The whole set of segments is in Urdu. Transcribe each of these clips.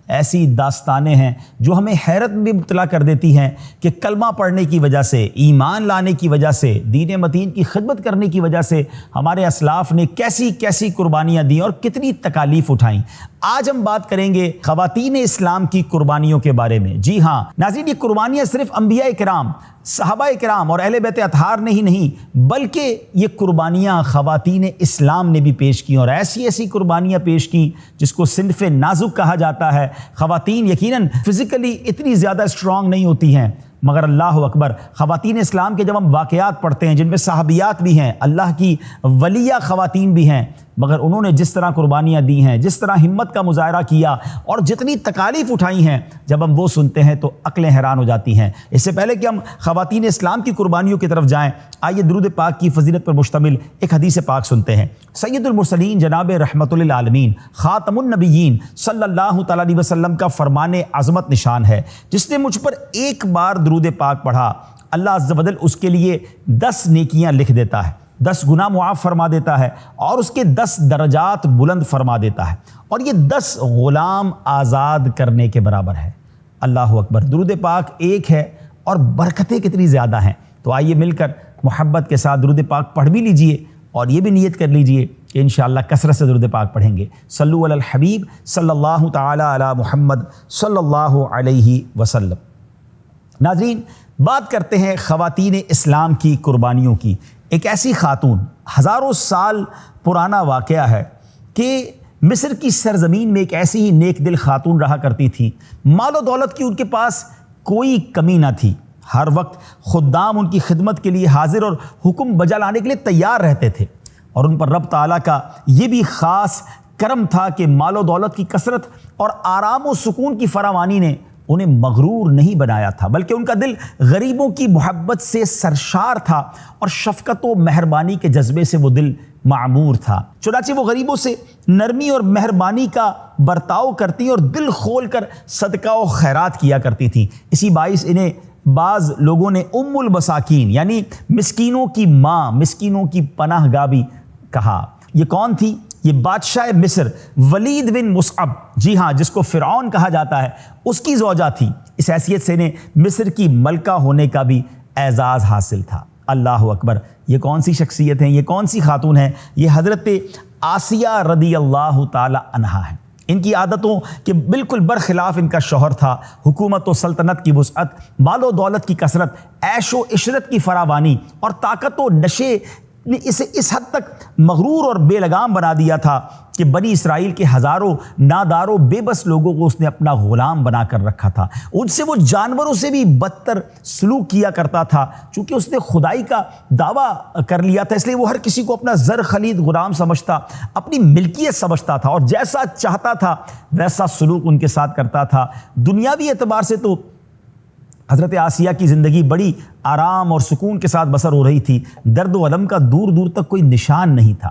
ایسی داستانیں ہیں جو ہمیں حیرت میں مبتلا کر دیتی ہیں کہ کلمہ پڑھنے کی وجہ سے، ایمان لانے کی وجہ سے، دین متین کی خدمت کرنے کی وجہ سے ہمارے اسلاف نے کیسی کیسی قربانیاں دیں اور کتنی تکالیف اٹھائیں۔ آج ہم بات کریں گے خواتین اسلام کی قربانیوں کے بارے میں۔ جی ہاں ناظرین، یہ قربانیاں صرف انبیاء کرام، صحابہ کرام اور اہل بیت اطہار نے ہی نہیں بلکہ یہ قربانیاں خواتین اسلام نے بھی پیش کی، اور ایسی ایسی قربانیاں پیش کی جس کو صنف نازک کہا جاتا ہے۔ خواتین یقیناً فزیکلی اتنی زیادہ اسٹرانگ نہیں ہوتی ہیں، مگر اللہ اکبر، خواتین اسلام کے جب ہم واقعات پڑھتے ہیں جن میں صحابیات بھی ہیں، اللہ کی ولیہ خواتین بھی ہیں، مگر انہوں نے جس طرح قربانیاں دی ہیں، جس طرح ہمت کا مظاہرہ کیا اور جتنی تکالیف اٹھائی ہیں، جب ہم وہ سنتے ہیں تو عقلیں حیران ہو جاتی ہیں۔ اس سے پہلے کہ ہم خواتین اسلام کی قربانیوں کی طرف جائیں، آئیے درود پاک کی فضیلت پر مشتمل ایک حدیث پاک سنتے ہیں۔ سید المرسلین جناب رحمت للعالمین خاتم النبیین صلی اللہ تعالیٰ علیہ وسلم کا فرمان عظمت نشان ہے، جس نے مجھ پر ایک بار درود پاک پڑھا، اللہ عز و جل اس کے لیے 10 نیکیاں لکھ دیتا ہے، 10 گناہ معاف فرما دیتا ہے اور اس کے 10 درجات بلند فرما دیتا ہے، اور یہ 10 غلام آزاد کرنے کے برابر ہے۔ اللہ اکبر، درود پاک ایک ہے اور برکتیں کتنی زیادہ ہیں۔ تو آئیے مل کر محبت کے ساتھ درود پاک پڑھ بھی لیجئے اور یہ بھی نیت کر لیجئے کہ انشاءاللہ کثرت سے درود پاک پڑھیں گے۔ صلو علی الحبیب صلی اللہ تعالی علی محمد صلی اللہ علیہ وسلم۔ ناظرین، بات کرتے ہیں خواتین اسلام کی قربانیوں کی۔ ایک ایسی خاتون، ہزاروں سال پرانا واقعہ ہے کہ مصر کی سرزمین میں ایک ایسی ہی نیک دل خاتون رہا کرتی تھی۔ مال و دولت کی ان کے پاس کوئی کمی نہ تھی، ہر وقت خدام ان کی خدمت کے لیے حاضر اور حکم بجا لانے کے لیے تیار رہتے تھے، اور ان پر رب تعالیٰ کا یہ بھی خاص کرم تھا کہ مال و دولت کی کثرت اور آرام و سکون کی فراوانی نے انہیں مغرور نہیں بنایا تھا، بلکہ ان کا دل غریبوں کی محبت سے سرشار تھا اور شفقت و مہربانی کے جذبے سے وہ دل معمور تھا۔ چنانچہ وہ غریبوں سے نرمی اور مہربانی کا برتاؤ کرتی اور دل کھول کر صدقہ و خیرات کیا کرتی تھی۔ اسی باعث انہیں بعض لوگوں نے ام المساکین یعنی مسکینوں کی ماں، مسکینوں کی پناہ گاہ بھی کہا۔ یہ کون تھی؟ یہ بادشاہ مصر ولید بن مصعب، جی ہاں، جس کو فرعون کہا جاتا ہے، اس کی زوجہ تھی۔ اس حیثیت سے انہیں مصر کی ملکہ ہونے کا بھی اعزاز حاصل تھا۔ اللہ اکبر، یہ کون سی شخصیت ہیں، یہ کون سی خاتون ہیں؟ یہ حضرت آسیہ رضی اللہ تعالی عنہا ہیں۔ ان کی عادتوں کے بالکل برخلاف ان کا شوہر تھا۔ حکومت و سلطنت کی وسعت، مال و دولت کی کثرت، عیش و عشرت کی فراوانی اور طاقت و نشے نے اسے اس حد تک مغرور اور بے لگام بنا دیا تھا کہ بنی اسرائیل کے ہزاروں نادار و بے بس لوگوں کو اس نے اپنا غلام بنا کر رکھا تھا۔ ان سے وہ جانوروں سے بھی بدتر سلوک کیا کرتا تھا۔ چونکہ اس نے خدائی کا دعویٰ کر لیا تھا، اس لیے وہ ہر کسی کو اپنا زر خلید غلام سمجھتا، اپنی ملکیت سمجھتا تھا، اور جیسا چاہتا تھا ویسا سلوک ان کے ساتھ کرتا تھا۔ دنیاوی اعتبار سے تو حضرت آسیہ کی زندگی بڑی آرام اور سکون کے ساتھ بسر ہو رہی تھی، درد و الم کا دور دور تک کوئی نشان نہیں تھا۔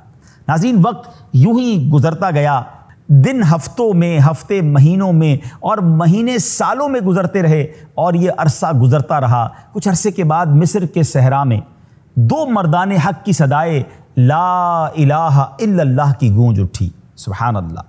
ناظرین، وقت یوں ہی گزرتا گیا، دن ہفتوں میں، ہفتے مہینوں میں اور مہینے سالوں میں گزرتے رہے، اور یہ عرصہ گزرتا رہا۔ کچھ عرصے کے بعد مصر کے صحرا میں 2 مردان حق کی صدائے لا الہ الا اللہ کی گونج اٹھی۔ سبحان اللہ۔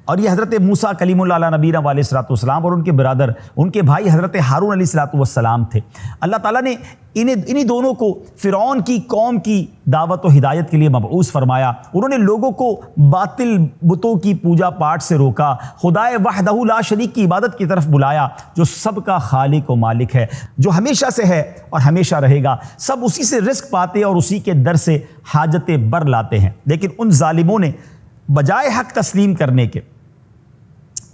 اور یہ حضرت موسیٰ کلیم اللہ علیہ نبینا علیہ الصلوۃ والسلام اور ان کے برادر، ان کے بھائی حضرت ہارون علیہ الصلوۃ والسلام تھے۔ اللہ تعالیٰ نے انہی دونوں کو فرعون کی قوم کی دعوت و ہدایت کے لیے مبعوث فرمایا۔ انہوں نے لوگوں کو باطل بتوں کی پوجا پاٹ سے روکا، خدائے وحدہ لا شریک کی عبادت کی طرف بلایا، جو سب کا خالق و مالک ہے، جو ہمیشہ سے ہے اور ہمیشہ رہے گا۔ سب اسی سے رزق پاتے اور اسی کے در سے حاجتیں بر لاتے ہیں، لیکن ان ظالموں نے بجائے حق تسلیم کرنے کے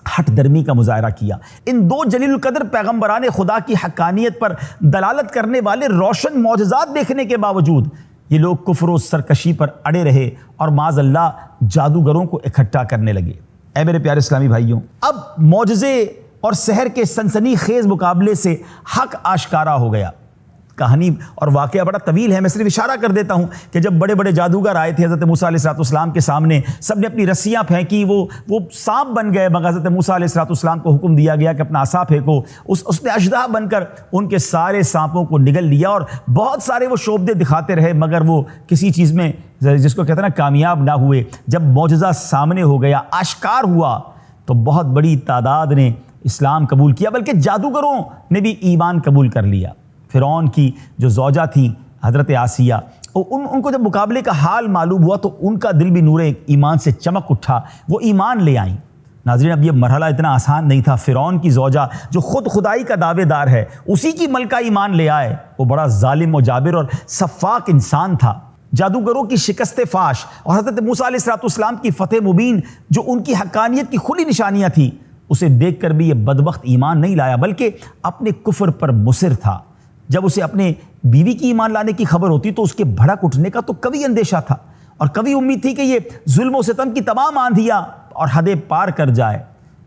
ہٹ درمی کا مظاہرہ کیا۔ ان 2 جلیل القدر پیغمبران خدا کی حقانیت پر دلالت کرنے والے روشن معجزات دیکھنے کے باوجود یہ لوگ کفر و سرکشی پر اڑے رہے اور معاذ اللہ جادوگروں کو اکٹھا کرنے لگے۔ اے میرے پیارے اسلامی بھائیوں، اب معجزے اور سحر کے سنسنی خیز مقابلے سے حق آشکارا ہو گیا۔ کہانی اور واقعہ بڑا طویل ہے، میں صرف اشارہ کر دیتا ہوں کہ جب بڑے بڑے جادوگر آئے تھے حضرت موسیٰ علیہ السلام کے سامنے، سب نے اپنی رسیاں پھینکی، وہ سانپ بن گئے، مگر حضرت موسیٰ علیہ السلام کو حکم دیا گیا کہ اپنا عصا پھینکو۔ اس نے اژدہا بن کر ان کے سارے سانپوں کو نگل لیا، اور بہت سارے وہ شعبدے دکھاتے رہے، مگر وہ کسی چیز میں، جس کو کہتے ہیں نا، کامیاب نہ ہوئے۔ جب معجزہ سامنے ہو گیا، آشکار ہوا، تو بہت بڑی تعداد نے اسلام قبول کیا، بلکہ جادوگروں نے بھی ایمان قبول کر لیا۔ فرعون کی جو زوجہ تھیں حضرت آسیہ، ان کو جب مقابلے کا حال معلوم ہوا تو ان کا دل بھی نور ایمان سے چمک اٹھا، وہ ایمان لے آئیں۔ ناظرین، اب یہ مرحلہ اتنا آسان نہیں تھا۔ فرعون کی زوجہ جو خود خدائی کا دعوے دار ہے، اسی کی ملکہ ایمان لے آئے۔ وہ بڑا ظالم و جابر اور سفاک انسان تھا۔ جادوگروں کی شکست فاش اور حضرت موسیٰ علیہ السلام کی فتح مبین جو ان کی حقانیت کی کھلی نشانیاں تھیں، اسے دیکھ کر بھی یہ بدبخت ایمان نہیں لایا، بلکہ اپنے کفر پر مصر تھا۔ جب اسے اپنے بیوی کی ایمان لانے کی خبر ہوتی تو اس کے بھڑک اٹھنے کا تو کبھی اندیشہ تھا، اور کبھی امید تھی کہ یہ ظلم و ستم کی تمام آندھیاں اور حدیں پار کر جائے۔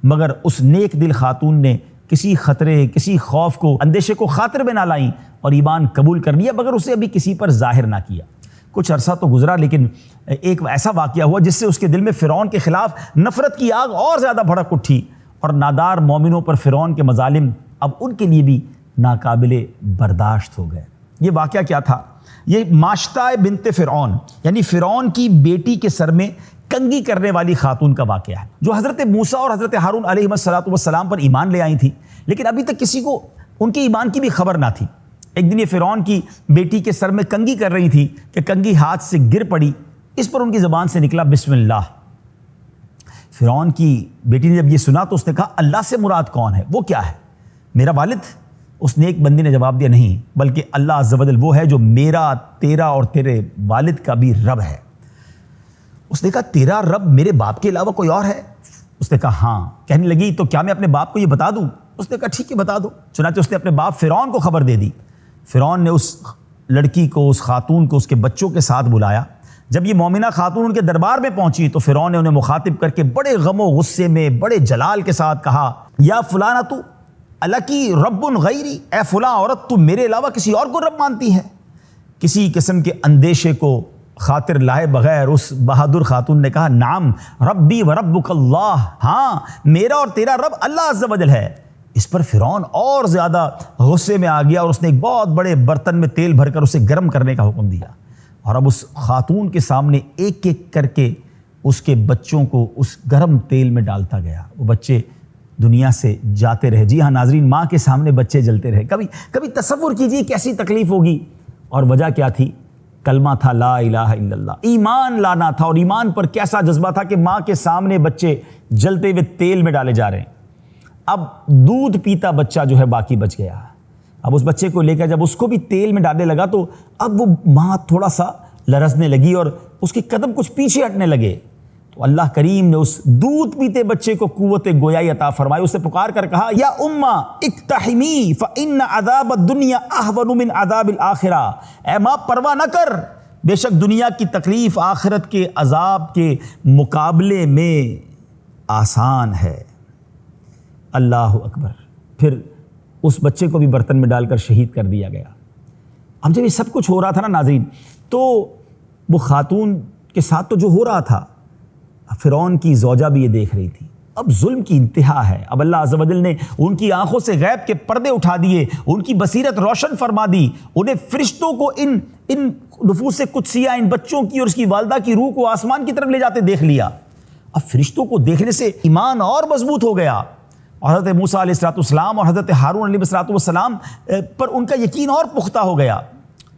مگر اس نیک دل خاتون نے کسی خطرے، کسی خوف کو، اندیشے کو خاطر میں نہ لائیں اور ایمان قبول کر لیا، مگر اسے ابھی کسی پر ظاہر نہ کیا۔ کچھ عرصہ تو گزرا، لیکن ایک ایسا واقعہ ہوا جس سے اس کے دل میں فرعون کے خلاف نفرت کی آگ اور زیادہ بھڑک اٹھی، اور نادار مومنوں پر فرعون کے مظالم اب ان کے لیے بھی ناقابل برداشت ہو گئے۔ یہ واقعہ کیا تھا؟ یہ ماشطہ بنت فرعون، یعنی فرعون کی بیٹی کے سر میں کنگھی کرنے والی خاتون کا واقعہ ہے، جو حضرت موسیٰ اور حضرت ہارون علیہ السلام پر ایمان لے آئی تھی، لیکن ابھی تک کسی کو ان کے ایمان کی بھی خبر نہ تھی۔ ایک دن یہ فرعون کی بیٹی کے سر میں کنگھی کر رہی تھی کہ کنگھی ہاتھ سے گر پڑی، اس پر ان کی زبان سے نکلا بسم اللہ۔ فرعون کی بیٹی نے جب یہ سنا تو اس نے کہا اللہ سے مراد کون ہے، وہ کیا ہے؟ میرا والد؟ اس نیک بندی نے جواب دیا نہیں، بلکہ اللہ عز و جل وہ ہے جو میرا، تیرا اور تیرے والد کا بھی رب ہے۔ اس نے کہا تیرا رب میرے باپ کے علاوہ کوئی اور ہے؟ اس نے کہا ہاں۔ کہنے لگی تو کیا میں اپنے باپ کو یہ بتا دوں؟ اس نے کہا ٹھیک ہے بتا دو۔ چنانچہ اس نے اپنے باپ فرعون کو خبر دے دی۔ فرعون نے اس لڑکی کو، اس خاتون کو اس کے بچوں کے ساتھ بلایا۔ جب یہ مومنہ خاتون ان کے دربار میں پہنچی تو فرعون نے انہیں مخاطب کر کے بڑے غم و غصے میں، بڑے جلال کے ساتھ کہا یا فلانہ تو الکی رب غیری، اے فلاں عورت تو میرے علاوہ کسی اور کو رب مانتی ہے؟ کسی قسم کے اندیشے کو خاطر لائے بغیر اس بہادر خاتون نے کہا نعم ربی و ربک اللہ، ہاں میرا اور تیرا رب اللہ عز و جل ہے۔ اس پر فرعون اور زیادہ غصے میں آ گیا اور اس نے ایک بہت بڑے برتن میں تیل بھر کر اسے گرم کرنے کا حکم دیا، اور اب اس خاتون کے سامنے ایک ایک کر کے اس کے بچوں کو اس گرم تیل میں ڈالتا گیا۔ وہ بچے دنیا سے جاتے رہے۔ جی ہاں ناظرین، ماں کے سامنے بچے جلتے رہے۔ کبھی تصور کیجئے کیسی تکلیف ہوگی، اور وجہ کیا تھی؟ کلمہ تھا لا الہ الا اللہ، ایمان لانا تھا، اور ایمان پر کیسا جذبہ تھا کہ ماں کے سامنے بچے جلتے ہوئے تیل میں ڈالے جا رہے ہیں۔ اب دودھ پیتا بچہ جو ہے باقی بچ گیا۔ اب اس بچے کو لے کر جب اس کو بھی تیل میں ڈالنے لگا تو اب وہ ماں تھوڑا سا لرزنے لگی اور اس کے قدم کچھ پیچھے ہٹنے لگے، تو اللہ کریم نے اس دودھ پیتے بچے کو قوت گویائی عطا فرمائی۔ اسے پکار کر کہا یا اماں اقتحمی فإن عذاب الدنیا اہون من عذاب الآخرہ، اے ماں پرواہ نہ کر، بے شک دنیا کی تکلیف آخرت کے عذاب کے مقابلے میں آسان ہے۔ اللہ اکبر۔ پھر اس بچے کو بھی برتن میں ڈال کر شہید کر دیا گیا۔ اب جب یہ سب کچھ ہو رہا تھا نا ناظرین، تو وہ خاتون کے ساتھ تو جو ہو رہا تھا، فرعون کی زوجہ بھی یہ دیکھ رہی تھی۔ اب ظلم کی انتہا ہے۔ اب اللہ عز و جل نے ان کی آنکھوں سے غیب کے پردے اٹھا دیے، ان کی بصیرت روشن فرما دی، انہیں فرشتوں کو ان نفوس قدسیہ، ان بچوں کی اور اس کی والدہ کی روح کو آسمان کی طرف لے جاتے دیکھ لیا۔ اب فرشتوں کو دیکھنے سے ایمان اور مضبوط ہو گیا، اور حضرت موسیٰ علیہ السلام اور حضرت ہارون علیہ السلام پر ان کا یقین اور پختہ ہو گیا۔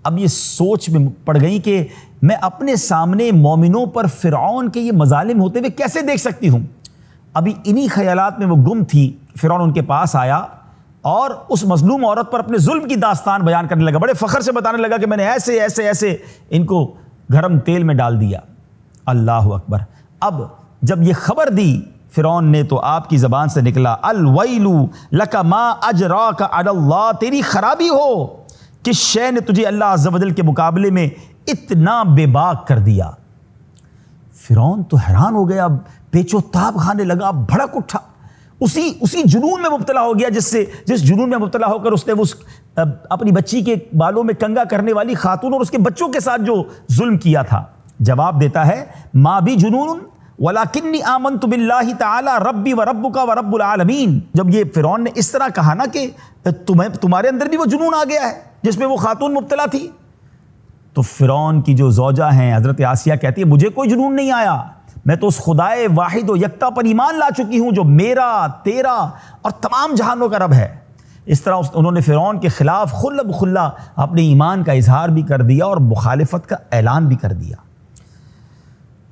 اب یہ سوچ میں پڑ گئی کہ میں اپنے سامنے مومنوں پر فرعون کے یہ مظالم ہوتے ہوئے کیسے دیکھ سکتی ہوں۔ ابھی انہی خیالات میں وہ گم تھی، فرعون ان کے پاس آیا اور اس مظلوم عورت پر اپنے ظلم کی داستان بیان کرنے لگا، بڑے فخر سے بتانے لگا کہ میں نے ایسے ایسے ایسے ان کو گرم تیل میں ڈال دیا۔ اللہ اکبر۔ اب جب یہ خبر دی فرعون نے تو آپ کی زبان سے نکلا الویل لک ما اجراک علی اللہ، تیری خرابی ہو، کس شے نے تجھے اللہ عز و جل کے مقابلے میں اتنا بے باک کر دیا۔ فرعون تو حیران ہو گیا، پیچ و تاب کھانے لگا، بھڑک اٹھا، اسی جنون میں مبتلا ہو گیا جس جنون میں مبتلا ہو کر اس نے اپنی بچی کے بالوں میں کنگا کرنے والی خاتون اور اس کے بچوں کے ساتھ جو ظلم کیا تھا۔ جواب دیتا ہے ما بھی جنون وَلَكِنِّي آمَنْتُ بِاللَّهِ تَعَالَى رَبِّي وَرَبُّكَ وَرَبُّ الْعَالَمِينَ۔ جب یہ فرعون نے اس طرح کہا نا کہ تمہارے اندر بھی وہ جنون آ گیا ہے جس میں وہ خاتون مبتلا تھی، تو فرعون کی جو زوجہ ہیں حضرت آسیہ کہتی ہے مجھے کوئی جنون نہیں آیا، میں تو اس خدائے واحد و یکتا پر ایمان لا چکی ہوں جو میرا، تیرا اور تمام جہانوں کا رب ہے۔ اس طرح انہوں نے فرعون کے خلاف خلا بخلا اپنے ایمان کا اظہار بھی کر دیا اور مخالفت کا اعلان بھی کر دیا۔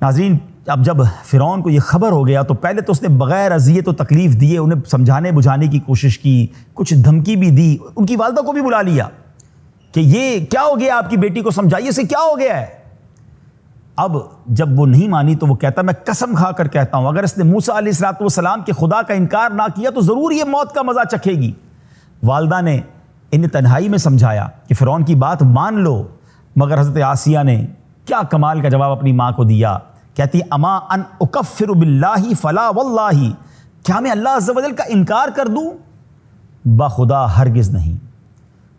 ناظرین، اب جب فرعون کو یہ خبر ہو گیا تو پہلے تو اس نے بغیر اذیت و تکلیف دیے انہیں سمجھانے بجھانے کی کوشش کی، کچھ دھمکی بھی دی، ان کی والدہ کو بھی بلا لیا کہ یہ کیا ہو گیا، آپ کی بیٹی کو سمجھائیے اسے کیا ہو گیا ہے۔ اب جب وہ نہیں مانی تو وہ کہتا میں قسم کھا کر کہتا ہوں اگر اس نے موسیٰ علیہ السلام کے خدا کا انکار نہ کیا تو ضرور یہ موت کا مزہ چکھے گی۔ والدہ نے انہیں تنہائی میں سمجھایا کہ فرعون کی بات مان لو، مگر حضرت آسیہ نے کیا کمال کا جواب اپنی ماں کو دیا، کہتی اما ان اکفر باللہ فلا واللہ، کیا میں اللہ عز و جل کا انکار کر دوں؟ بخدا ہرگز نہیں۔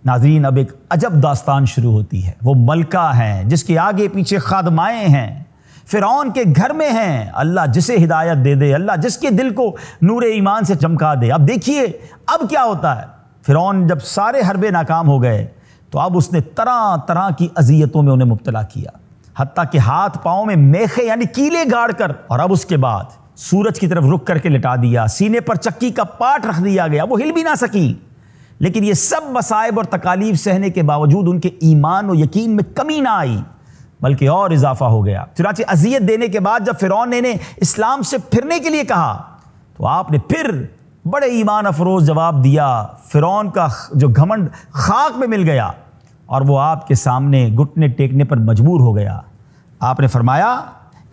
ناظرین، اب ایک عجب داستان شروع ہوتی ہے۔ وہ ملکہ ہیں جس کے آگے پیچھے خادمائیں ہیں، فرعون کے گھر میں ہیں، اللہ جسے ہدایت دے دے، اللہ جس کے دل کو نور ایمان سے چمکا دے۔ اب دیکھیے اب کیا ہوتا ہے۔ فرعون جب سارے حربے ناکام ہو گئے تو اب اس نے طرح طرح کی اذیتوں میں انہیں مبتلا کیا، حتیٰ کہ ہاتھ پاؤں میں میخے یعنی کیلے گاڑ کر، اور اب اس کے بعد سورج کی طرف رخ کر کے لٹا دیا، سینے پر چکی کا پاٹ رکھ دیا گیا، وہ ہل بھی نہ سکی۔ لیکن یہ سب مصائب اور تکالیف سہنے کے باوجود ان کے ایمان و یقین میں کمی نہ آئی بلکہ اور اضافہ ہو گیا۔ چنانچہ اذیت دینے کے بعد جب فرعون نے انہیں اسلام سے پھرنے کے لیے کہا تو آپ نے پھر بڑے ایمان افروز جواب دیا۔ فرعون کا جو گھمنڈ خاک میں مل گیا اور وہ آپ کے سامنے گھٹنے ٹیکنے پر مجبور ہو گیا۔ آپ نے فرمایا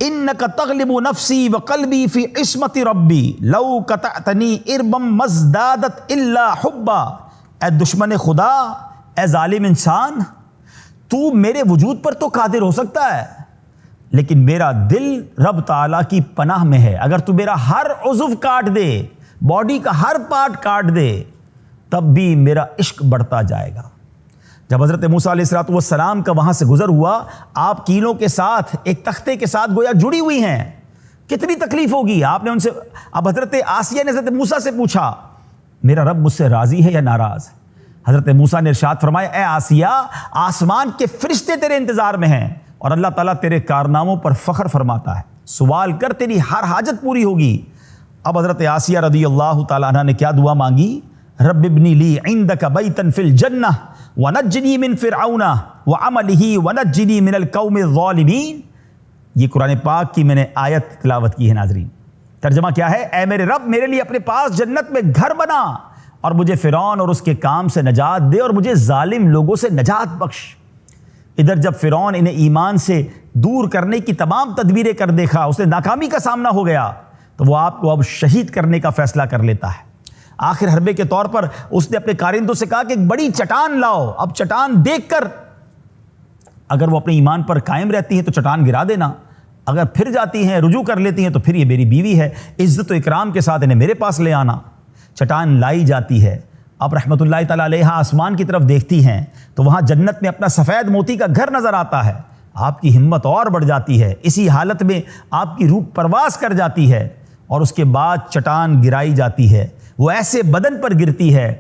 انک تغلب نفسی وقلبی فی عصمت ربی لو قطعتنی اربا مزدادت الا حبا۔ اے دشمن خدا، اے ظالم انسان، تو میرے وجود پر تو قادر ہو سکتا ہے لیکن میرا دل رب تعالیٰ کی پناہ میں ہے۔ اگر تو میرا ہر عضو کاٹ دے، باڈی کا ہر پارٹ کاٹ دے، تب بھی میرا عشق بڑھتا جائے گا۔ جب حضرت موسیٰ علیہ السلام کا وہاں سے گزر ہوا، آپ کیلوں کے ساتھ ایک تختے کے ساتھ گویا جڑی ہوئی ہیں، کتنی تکلیف ہوگی۔ آپ نے ان سے، اب حضرت آسیہ نے حضرت موسیٰ سے پوچھا میرا رب مجھ سے راضی ہے یا ناراض؟ حضرت موسیٰ نے ارشاد فرمایا اے آسیہ، آسمان کے فرشتے تیرے انتظار میں ہیں اور اللہ تعالیٰ تیرے کارناموں پر فخر فرماتا ہے، سوال کر تیری ہر حاجت پوری ہوگی۔ اب حضرت آسیہ رضی اللہ تعالیٰ عنہ نے کیا دعا مانگی؟ رب ابنی لی عندک بیتا فی الجنہ ونجنی من فرعون وعملہ ونجنی من القوم الظالمین۔ یہ قرآن پاک کی میں نے آیت تلاوت کی ہے ناظرین۔ ترجمہ کیا ہے؟ اے میرے رب، میرے لیے اپنے پاس جنت میں گھر بنا اور مجھے فرعون اور اس کے کام سے نجات دے اور مجھے ظالم لوگوں سے نجات بخش۔ ادھر جب فرعون انہیں ایمان سے دور کرنے کی تمام تدبیریں کر دیکھا، اسے ناکامی کا سامنا ہو گیا تو وہ آپ کو اب شہید کرنے کا فیصلہ کر لیتا ہے۔ آخر حربے کے طور پر اس نے اپنے کارندوں سے کہا کہ ایک بڑی چٹان لاؤ، اب چٹان دیکھ کر اگر وہ اپنے ایمان پر قائم رہتی ہیں تو چٹان گرا دینا، اگر پھر جاتی ہیں، رجوع کر لیتی ہیں تو پھر یہ میری بیوی ہے، عزت و اکرام کے ساتھ انہیں میرے پاس لے آنا۔ چٹان لائی جاتی ہے۔ اب رحمۃ اللہ تعالیٰ علیہ آسمان کی طرف دیکھتی ہیں تو وہاں جنت میں اپنا سفید موتی کا گھر نظر آتا ہے۔ آپ کی ہمت اور بڑھ جاتی ہے، اسی حالت میں آپ کی روح پرواز کر جاتی ہے اور اس کے بعد چٹان گرائی جاتی ہے، وہ ایسے بدن پر گرتی ہے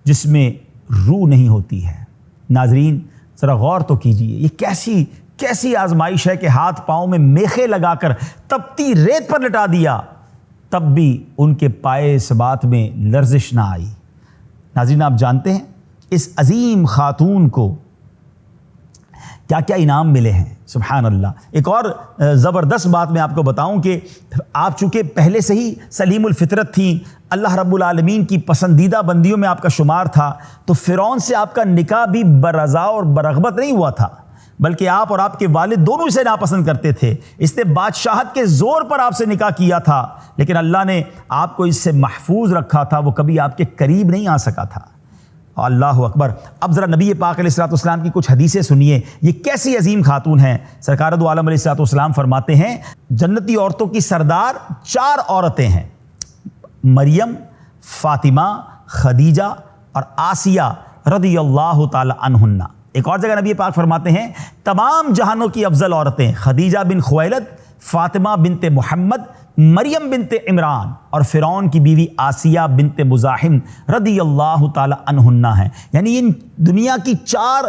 جس میں روح نہیں ہوتی ہے۔ ناظرین ذرا غور تو کیجئے، یہ کیسی آزمائش ہے کہ ہاتھ پاؤں میں میخے لگا کر تپتی ریت پر لٹا دیا، تب بھی ان کے پائے ثبات میں لرزش نہ آئی۔ ناظرین آپ جانتے ہیں اس عظیم خاتون کو کیا کیا انعام ملے ہیں، سبحان اللہ۔ ایک اور زبردست بات میں آپ کو بتاؤں کہ آپ چونکہ پہلے سے ہی سلیم الفطرت تھیں، اللہ رب العالمین کی پسندیدہ بندیوں میں آپ کا شمار تھا، تو فرعون سے آپ کا نکاح بھی برضا اور برغبت نہیں ہوا تھا، بلکہ آپ اور آپ کے والد دونوں اسے ناپسند کرتے تھے۔ اس نے بادشاہت کے زور پر آپ سے نکاح کیا تھا، لیکن اللہ نے آپ کو اس سے محفوظ رکھا تھا، وہ کبھی آپ کے قریب نہیں آ سکا تھا۔ اللہ اکبر۔ اب ذرا نبی پاک علیہ السلام کی کچھ حدیثیں سنیے، یہ کیسی عظیم خاتون ہیں۔ سرکار دو عالم علیہ السلام فرماتے ہیں جنتی عورتوں کی سردار 4 عورتیں ہیں، مریم، فاطمہ، خدیجہ اور آسیہ رضی اللہ تعالی عنہن۔ ایک اور جگہ نبی پاک فرماتے ہیں تمام جہانوں کی افضل عورتیں خدیجہ بن خویلد، فاطمہ بنت محمد، مریم بنت عمران اور فرعون کی بیوی آسیہ بنت مزاحم رضی اللہ تعالی عنہن ہیں۔ یعنی ان دنیا کی 4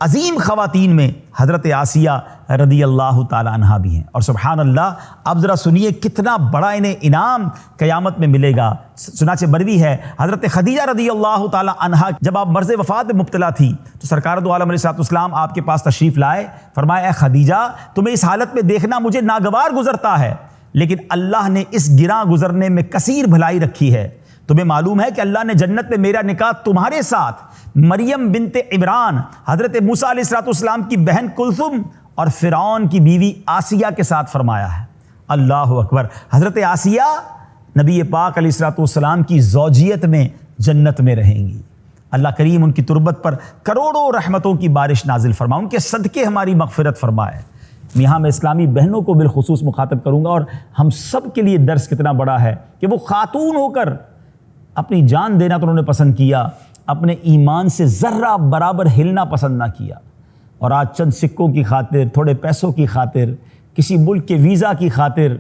عظیم خواتین میں حضرت آسیہ رضی اللہ تعالیٰ عنہا بھی ہیں۔ اور سبحان اللہ، اب ذرا سنیے کتنا بڑا انہیں انعام قیامت میں ملے گا۔ چنانچہ مروی ہے حضرت خدیجہ رضی اللہ تعالیٰ عنہا جب آپ مرض وفات میں مبتلا تھی تو سرکار دو عالم علیہ السلام آپ کے پاس تشریف لائے، فرمایا اے خدیجہ تمہیں اس حالت میں دیکھنا مجھے ناگوار گزرتا ہے، لیکن اللہ نے اس گراں گزرنے میں کثیر بھلائی رکھی ہے۔ تمہیں معلوم ہے کہ اللہ نے جنت میں میرا نکاح تمہارے ساتھ مریم بنت عمران حضرت موسیٰ علیہ السلام کی بہن کلثوم اور فرعون کی بیوی آسیہ کے ساتھ فرمایا ہے۔ اللہ اکبر! حضرت آسیہ نبی پاک علیہ السلام کی زوجیت میں جنت میں رہیں گی۔ اللہ کریم ان کی تربت پر کروڑوں رحمتوں کی بارش نازل فرمائے، ان کے صدقے ہماری مغفرت فرمائے۔ یہاں میں اسلامی بہنوں کو بالخصوص مخاطب کروں گا، اور ہم سب کے لیے درس کتنا بڑا ہے کہ وہ خاتون ہو کر اپنی جان دینا تو انہوں نے پسند کیا، اپنے ایمان سے ذرہ برابر ہلنا پسند نہ کیا، اور آج چند سکوں کی خاطر، تھوڑے پیسوں کی خاطر، کسی ملک کے ویزا کی خاطر،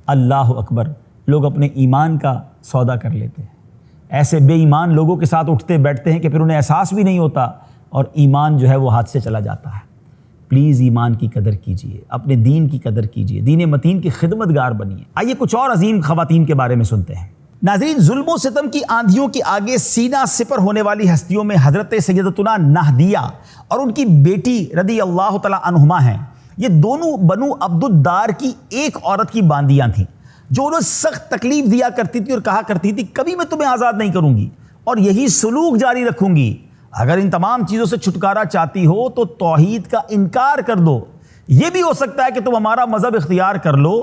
اللہ اکبر، لوگ اپنے ایمان کا سودا کر لیتے ہیں۔ ایسے بے ایمان لوگوں کے ساتھ اٹھتے بیٹھتے ہیں کہ پھر انہیں احساس بھی نہیں ہوتا اور ایمان جو ہے وہ ہاتھ سے چلا جاتا ہے۔ پلیز ایمان کی قدر کیجئے، اپنے دین کی قدر کیجئے، دین متین کی خدمتگار بنیے۔ آئیے کچھ اور عظیم خواتین کے بارے میں سنتے ہیں۔ ناظرین، ظلم و ستم کی آندھیوں کے آگے سینہ سپر ہونے والی ہستیوں میں حضرت سیدتنا نہدیہ اور ان کی بیٹی رضی اللہ تعالیٰ عنہما ہیں۔ یہ دونوں بنو عبد الدار کی ایک عورت کی باندیاں تھیں جو انہیں سخت تکلیف دیا کرتی تھی اور کہا کرتی تھی کبھی میں تمہیں آزاد نہیں کروں گی اور یہی سلوک جاری رکھوں گی۔ اگر ان تمام چیزوں سے چھٹکارا چاہتی ہو تو توحید کا انکار کر دو۔ یہ بھی ہو سکتا ہے کہ تم ہمارا مذہب اختیار کر لو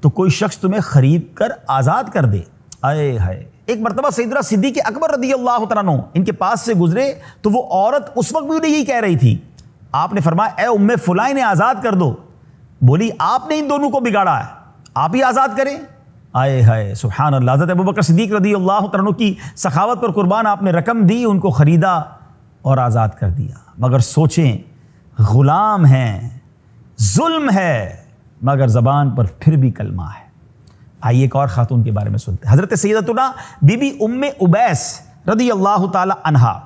تو کوئی شخص تمہیں خرید کر آزاد کر دے۔ آئے ہائے! ایک مرتبہ سیدنا صدیق اکبر رضی اللہ تعالیٰ عنہ ان کے پاس سے گزرے تو وہ عورت اس وقت بھی انہیں یہی کہہ رہی تھی۔ آپ نے فرمایا اے ام فلاں انہیں آزاد کر دو۔ بولی آپ نے ان دونوں کو بگاڑا ہے، آپ ہی آزاد کریں۔ آئے ہائے! سبحان اللہ! حضرت ابوبکر صدیق رضی اللہ تعالیٰ عنہ کی سخاوت پر قربان، آپ نے رقم دی، ان کو خریدا اور آزاد کر دیا۔ مگر سوچیں، غلام ہیں، ظلم ہے، مگر زبان پر پھر بھی کلمہ ہے۔ آئیے ایک اور خاتون کے بارے میں سنتے ہیں۔ حضرت سیدتنا بی بی ام ابیس رضی اللہ تعالی عنہا۔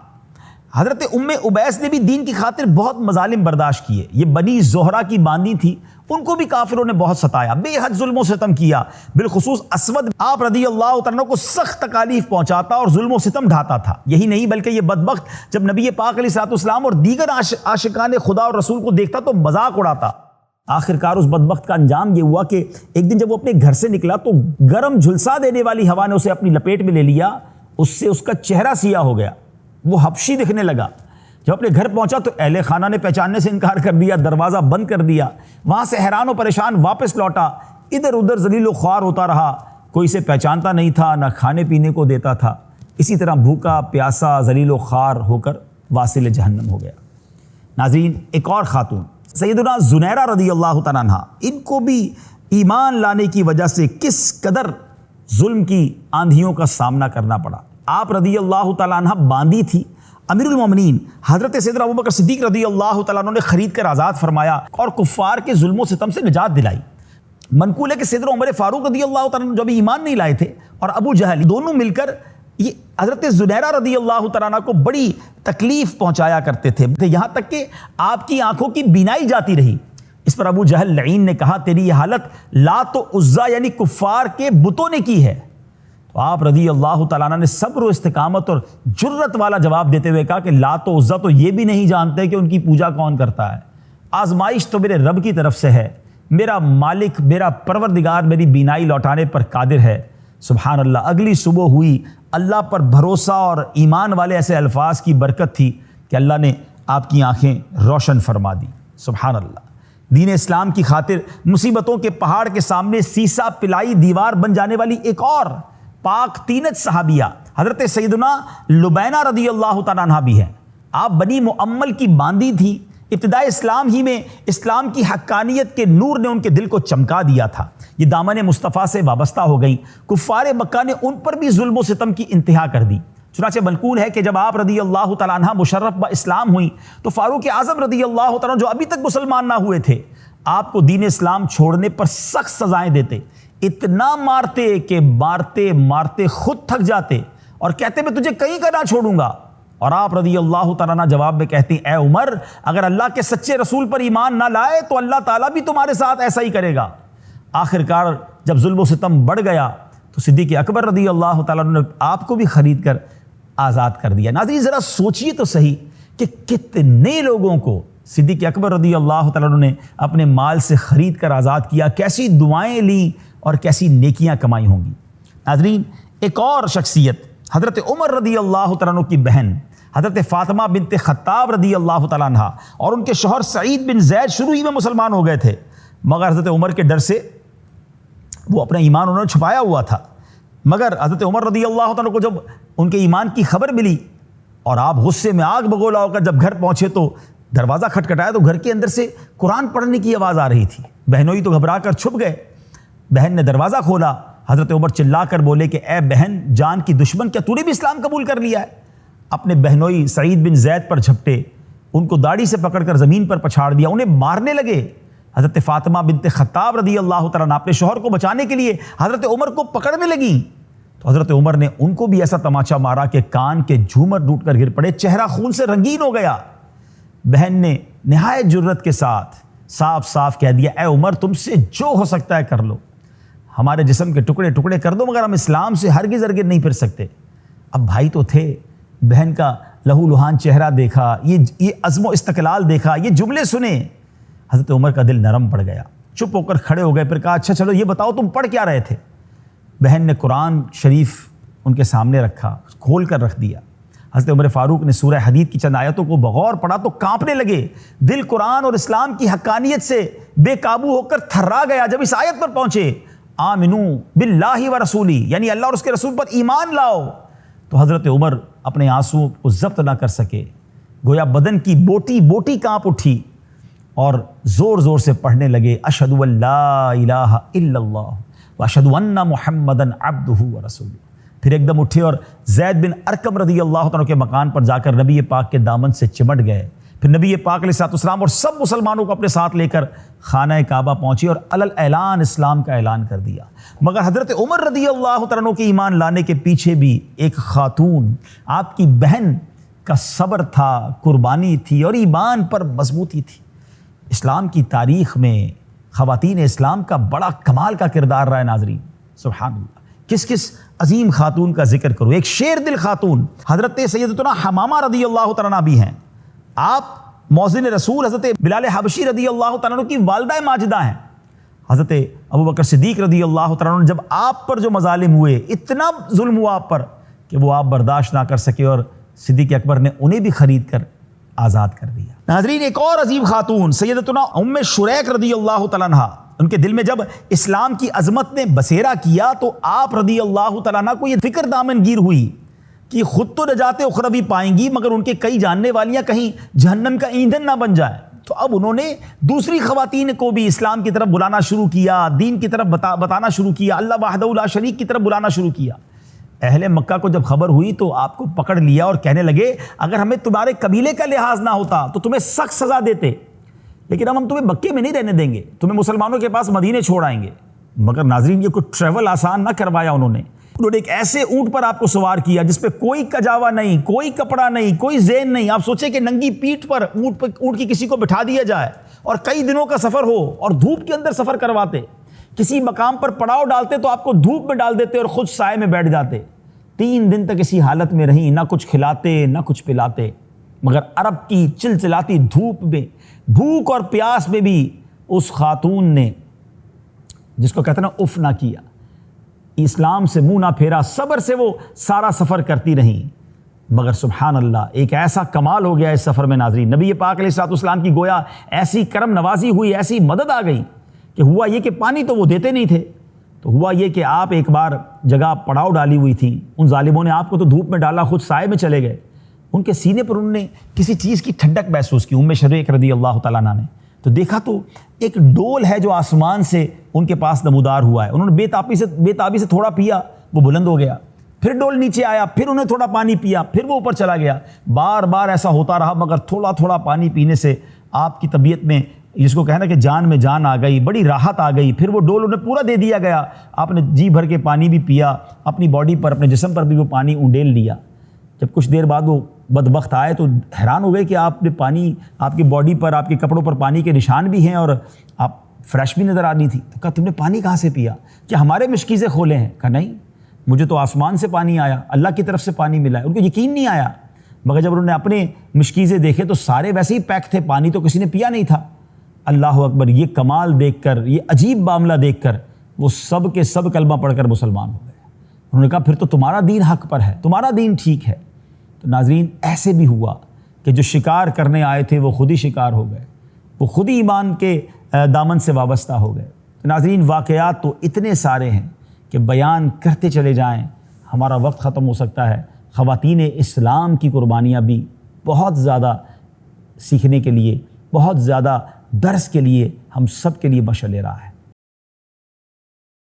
حضرت ام ابیس نے بھی دین کی خاطر بہت مظالم برداشت کیے۔ یہ بنی زہرہ کی باندی تھی، ان کو بھی کافروں نے بہت ستایا، بے حد ظلم و ستم کیا۔ بالخصوص اسود آپ رضی اللہ عنہ کو سخت تکالیف پہنچاتا اور ظلم و ستم ڈھاتا تھا۔ یہی نہیں بلکہ یہ بدبخت جب نبی پاک علیہ السلام اور دیگر عاشقان خدا اور رسول کو دیکھتا تو مذاق اڑاتا۔ آخر کار اس بدبخت کا انجام یہ ہوا کہ ایک دن جب وہ اپنے گھر سے نکلا تو گرم جھلسا دینے والی ہوا نے اسے اپنی لپیٹ میں لے لیا، اس سے اس کا چہرہ سیاہ ہو گیا، وہ حبشی دکھنے لگا۔ جب اپنے گھر پہنچا تو اہل خانہ نے پہچاننے سے انکار کر دیا، دروازہ بند کر دیا۔ وہاں سے حیران و پریشان واپس لوٹا، ادھر ادھر ذلیل و خوار ہوتا رہا، کوئی اسے پہچانتا نہیں تھا، نہ کھانے پینے کو دیتا تھا۔ اسی طرح بھوکا پیاسا ذلیل و خوار ہو کر واصل جہنم ہو گیا۔ ناظرین، ایک اور خاتون سیدنا زنیرہ رضی اللہ تعالیٰ عنہ، ان کو بھی ایمان لانے کی وجہ سے کس قدر ظلم کی آندھیوں کا سامنا کرنا پڑا۔ آپ رضی اللہ تعالیٰ عنہ باندی تھی، امیر المومنین حضرت سیدنا ابوبکر صدیق رضی اللہ تعالیٰ عنہ نے خرید کر آزاد فرمایا اور کفار کے ظلم و ستم سے نجات دلائی۔ منقول ہے کہ سیدنا عمر فاروق رضی اللہ تعالیٰ عنہ جو بھی ایمان نہیں لائے تھے اور ابو جہل دونوں مل کر یہ حضرت زنیرہ رضی اللہ تعالیٰ عنہ کو بڑی تکلیف پہنچایا کرتے تھے، یہاں تک کہ آپ کی آنکھوں کی بینائی جاتی رہی۔ اس پر ابو جہل لعین نے کہا تیری یہ حالت لات و عزا یعنی کفار کے بتوں نے کی ہے۔ تو آپ رضی اللہ تعالیٰ عنہ نے صبر و استقامت اور جرت والا جواب دیتے ہوئے کہا کہ لات و عزا تو یہ بھی نہیں جانتے کہ ان کی پوجا کون کرتا ہے، آزمائش تو میرے رب کی طرف سے ہے، میرا مالک میرا پروردگار میری بینائی لوٹانے پر قادر ہے۔ سبحان اللہ! اگلی صبح ہوئی، اللہ پر بھروسہ اور ایمان والے ایسے الفاظ کی برکت تھی کہ اللہ نے آپ کی آنکھیں روشن فرما دی۔ سبحان اللہ! دین اسلام کی خاطر مصیبتوں کے پہاڑ کے سامنے سیسا پلائی دیوار بن جانے والی ایک اور پاک تینت صحابیہ حضرت سیدنا لبینہ رضی اللہ تعالیٰ عنہ بھی ہیں۔ آپ بنی معمل کی باندی تھی، ابتدائی اسلام ہی میں اسلام کی حقانیت کے نور نے ان کے دل کو چمکا دیا تھا، یہ دامن مصطفیٰ سے وابستہ ہو گئی۔ کفار مکہ نے ان پر بھی ظلم و ستم کی انتہا کر دی۔ چنانچہ منقول ہے کہ جب آپ رضی اللہ تعالیٰ عنہ مشرف با اسلام ہوئی تو فاروق اعظم رضی اللہ تعالیٰ جو ابھی تک مسلمان نہ ہوئے تھے آپ کو دین اسلام چھوڑنے پر سخت سزائیں دیتے، اتنا مارتے کہ مارتے مارتے خود تھک جاتے اور کہتے میں تجھے کہیں کا نہ چھوڑوں گا، اور آپ رضی اللہ تعالیٰ عنہ جواب میں کہتی ہیں اے عمر اگر اللہ کے سچے رسول پر ایمان نہ لائے تو اللہ تعالیٰ بھی تمہارے ساتھ ایسا ہی کرے گا۔ آخرکار جب ظلم و ستم بڑھ گیا تو صدیق اکبر رضی اللہ تعالیٰ عنہ نے آپ کو بھی خرید کر آزاد کر دیا۔ ناظرین ذرا سوچئے تو صحیح کہ کتنے لوگوں کو صدیق اکبر رضی اللہ تعالیٰ عنہ نے اپنے مال سے خرید کر آزاد کیا، کیسی دعائیں لیں اور کیسی نیکیاں کمائی ہوں گی۔ ناظرین ایک اور شخصیت حضرت عمر رضی اللہ تعالیٰ عنہ کی بہن حضرت فاطمہ بنت خطاب رضی اللہ تعالیٰ عنہ اور ان کے شوہر سعید بن زید شروع ہی میں مسلمان ہو گئے تھے، مگر حضرت عمر کے ڈر سے وہ اپنا ایمان انہوں نے چھپایا ہوا تھا۔ مگر حضرت عمر رضی اللہ تعالیٰ کو جب ان کے ایمان کی خبر ملی اور آپ غصے میں آگ بگولا ہو کر جب گھر پہنچے تو دروازہ کھٹکھٹایا تو گھر کے اندر سے قرآن پڑھنے کی آواز آ رہی تھی۔ بہنوئی تو گھبرا کر چھپ گئے۔ بہن نے دروازہ کھولا، حضرت عمر چلا کر بولے کہ اے بہن جان کی دشمن، کیا تو نے بھی اسلام قبول کر لیا ہے؟ اپنے بہنوئی سعید بن زید پر جھپٹے، ان کو داڑھی سے پکڑ کر زمین پر پچھاڑ دیا، انہیں مارنے لگے۔ حضرت فاطمہ بنت خطاب رضی اللہ تعالیٰ عنہ اپنے شوہر کو بچانے کے لیے حضرت عمر کو پکڑنے لگیں تو حضرت عمر نے ان کو بھی ایسا تماچا مارا کہ کان کے جھومر ٹوٹ کر گر پڑے، چہرہ خون سے رنگین ہو گیا۔ بہن نے نہایت جرت کے ساتھ صاف صاف کہہ دیا اے عمر تم سے جو ہو سکتا ہے کر لو، ہمارے جسم کے ٹکڑے ٹکڑے کر دو مگر ہم اسلام سے ہرگز نہیں پھر سکتے۔ اب بھائی تو تھے، بہن کا لہو لہان چہرہ دیکھا، یہ عزم و استقلال دیکھا، یہ جملے سنے، حضرت عمر کا دل نرم پڑ گیا، چپ ہو کر کھڑے ہو گئے۔ پھر کہا اچھا چلو یہ بتاؤ تم پڑھ کیا رہے تھے؟ بہن نے قرآن شریف ان کے سامنے رکھا، کھول کر رکھ دیا۔ حضرت عمر فاروق نے سورہ حدید کی چند آیتوں کو بغور پڑھا تو کانپنے لگے، دل قرآن اور اسلام کی حقانیت سے بے قابو ہو کر تھرا گیا۔ جب اس آیت پر پہنچے آمنو باللہ و رسولی، یعنی اللہ اور اس کے رسول پر ایمان لاؤ، تو حضرت عمر اپنے آنسوں کو ضبط نہ کر سکے، گویا بدن کی بوٹی بوٹی کانپ اٹھی اور زور زور سے پڑھنے لگے اشہد ان لا الہ الا اللہ واشہد ان محمدًا عبدہ ورسولہ۔ پھر ایک دم اٹھے اور زید بن ارقم رضی اللہ عنہ کے مکان پر جا کر نبی پاک کے دامن سے چمٹ گئے۔ پھر نبی پاک علیہ الصلوۃ والسلام اور سب مسلمانوں کو اپنے ساتھ لے کر خانہ کعبہ پہنچے اور علل اعلان اسلام کا اعلان کر دیا۔ مگر حضرت عمر رضی اللہ عنہ کے ایمان لانے کے پیچھے بھی ایک خاتون، آپ کی بہن کا صبر تھا، قربانی تھی اور ایمان پر مضبوطی تھی۔ اسلام کی تاریخ میں خواتین اسلام کا بڑا کمال کا کردار رہا ہے۔ ناظرین سبحان اللہ، کس کس عظیم خاتون کا ذکر کرو۔ ایک شیر دل خاتون حضرت سیدتنا حمامہ رضی اللہ تعالیٰ عنہ بھی ہیں۔ آپ مؤذن رسول حضرت بلال حبشی رضی اللہ تعالیٰ عنہ کی والدہ ماجدہ ہیں۔ حضرت ابوبکر صدیق رضی اللہ تعالیٰ عنہ جب آپ پر جو مظالم ہوئے، اتنا ظلم ہوا آپ پر کہ وہ آپ برداشت نہ کر سکے اور صدیق اکبر نے انہیں بھی خرید کر آزاد کر دیا۔ ناظرین ایک اور عظیم خاتون سیدتنا ام شریک رضی اللہ تعالیٰ عنہ، ان کے دل میں جب اسلام کی عظمت نے بسیرا کیا تو آپ رضی اللہ تعالیٰ عنہ کو یہ فکر دامنگیر ہوئی کہ خود تو نجات اخروی پائیں گی مگر ان کے کئی جاننے والیاں کہیں جہنم کا ایندھن نہ بن جائیں۔ تو اب انہوں نے دوسری خواتین کو بھی اسلام کی طرف بلانا شروع کیا، دین کی طرف بتانا شروع کیا، اللہ وحدہ لا شریک کی طرف بلانا شروع کیا۔ اہل مکہ کو جب خبر ہوئی تو آپ کو پکڑ لیا اور کہنے لگے اگر ہمیں تمہارے قبیلے کا لحاظ نہ ہوتا تو تمہیں سخت سزا دیتے، لیکن اب ہم تمہیں مکے میں نہیں رہنے دیں گے، تمہیں مسلمانوں کے پاس مدینے چھوڑ آئیں گے۔ مگر ناظرین یہ کوئی ٹریول آسان نہ کروایا انہوں نے ایک ایسے اونٹ پر آپ کو سوار کیا جس پہ کوئی کجاوا نہیں، کوئی کپڑا نہیں، کوئی زین نہیں۔ آپ سوچیں کہ ننگی پیٹھ پر اونٹ کی کسی کو بٹھا دیا جائے اور کئی دنوں کا سفر ہو اور دھوپ کے اندر سفر کرواتے، کسی مقام پر پڑاؤ ڈالتے تو آپ کو دھوپ میں ڈال دیتے اور خود سائے میں بیٹھ جاتے۔ 3 دن تک اسی حالت میں رہیں، نہ کچھ کھلاتے نہ کچھ پلاتے، مگر عرب کی چلچلاتی دھوپ میں، بھوک اور پیاس میں بھی اس خاتون نے، جس کو کہتے ہیں نا اف نہ کیا، اسلام سے منہ نہ پھیرا، صبر سے وہ سارا سفر کرتی رہیں۔ مگر سبحان اللہ ایک ایسا کمال ہو گیا اس سفر میں ناظرین، نبی پاک علیہ الصلوۃ والسلام کی گویا ایسی کرم نوازی ہوئی، ایسی مدد آ گئی کہ ہوا یہ کہ پانی تو وہ دیتے نہیں تھے، تو ہوا یہ کہ آپ ایک بار جگہ پڑاؤ ڈالی ہوئی تھی، ان ظالموں نے آپ کو تو دھوپ میں ڈالا، خود سائے میں چلے گئے۔ ان کے سینے پر انہوں نے کسی چیز کی ٹھنڈک محسوس کی، ام شریک رضی اللہ تعالیٰ عنہ نے تو دیکھا تو ایک ڈول ہے جو آسمان سے ان کے پاس نمودار ہوا ہے۔ انہوں نے بے تابی سے تھوڑا پیا، وہ بلند ہو گیا، پھر ڈول نیچے آیا، پھر انہیں تھوڑا پانی پیا، پھر وہ اوپر چلا گیا، بار بار ایسا ہوتا رہا، مگر تھوڑا تھوڑا پانی پینے سے آپ کی طبیعت میں، جس کو کہنا کہ جان میں جان آ گئی، بڑی راحت آ گئی۔ پھر وہ ڈول انہیں پورا دے دیا گیا، آپ نے جی بھر کے پانی بھی پیا، اپنی باڈی پر، اپنے جسم پر بھی وہ پانی انڈیل لیا۔ جب کچھ دیر بعد وہ بدبخت آئے تو حیران ہو گئے کہ آپ نے پانی، آپ کی باڈی پر، آپ کے کپڑوں پر پانی کے نشان بھی ہیں اور آپ فریش بھی نظر آنی تھی۔ تو کہا تم نے پانی کہاں سے پیا؟ کیا ہمارے مشکیزیں کھولے ہیں؟ کہا نہیں، مجھے تو آسمان سے پانی آیا، اللہ کی طرف سے پانی ملا ہے۔ ان کو یقین نہیں آیا، مگر جب انہوں نے اپنے مشکیزیں دیکھے تو سارے ویسے ہی پیک تھے، پانی تو کسی نے پیا نہیں تھا۔ اللہ اکبر، یہ کمال دیکھ کر، یہ عجیب معاملہ دیکھ کر وہ سب کے سب کلمہ پڑھ کر مسلمان ہو گئے۔ انہوں نے کہا پھر تو تمہارا دین حق پر ہے، تمہارا دین ٹھیک ہے۔ تو ناظرین، ایسے بھی ہوا کہ جو شکار کرنے آئے تھے وہ خود ہی شکار ہو گئے، وہ خود ہی ایمان کے دامن سے وابستہ ہو گئے۔ تو ناظرین، واقعات تو اتنے سارے ہیں کہ بیان کرتے چلے جائیں ہمارا وقت ختم ہو سکتا ہے۔ خواتین اسلام کی قربانیاں بھی بہت زیادہ سیکھنے کے لیے، بہت زیادہ درس کے لیے ہم سب کے لیے مشعل راہ ہے۔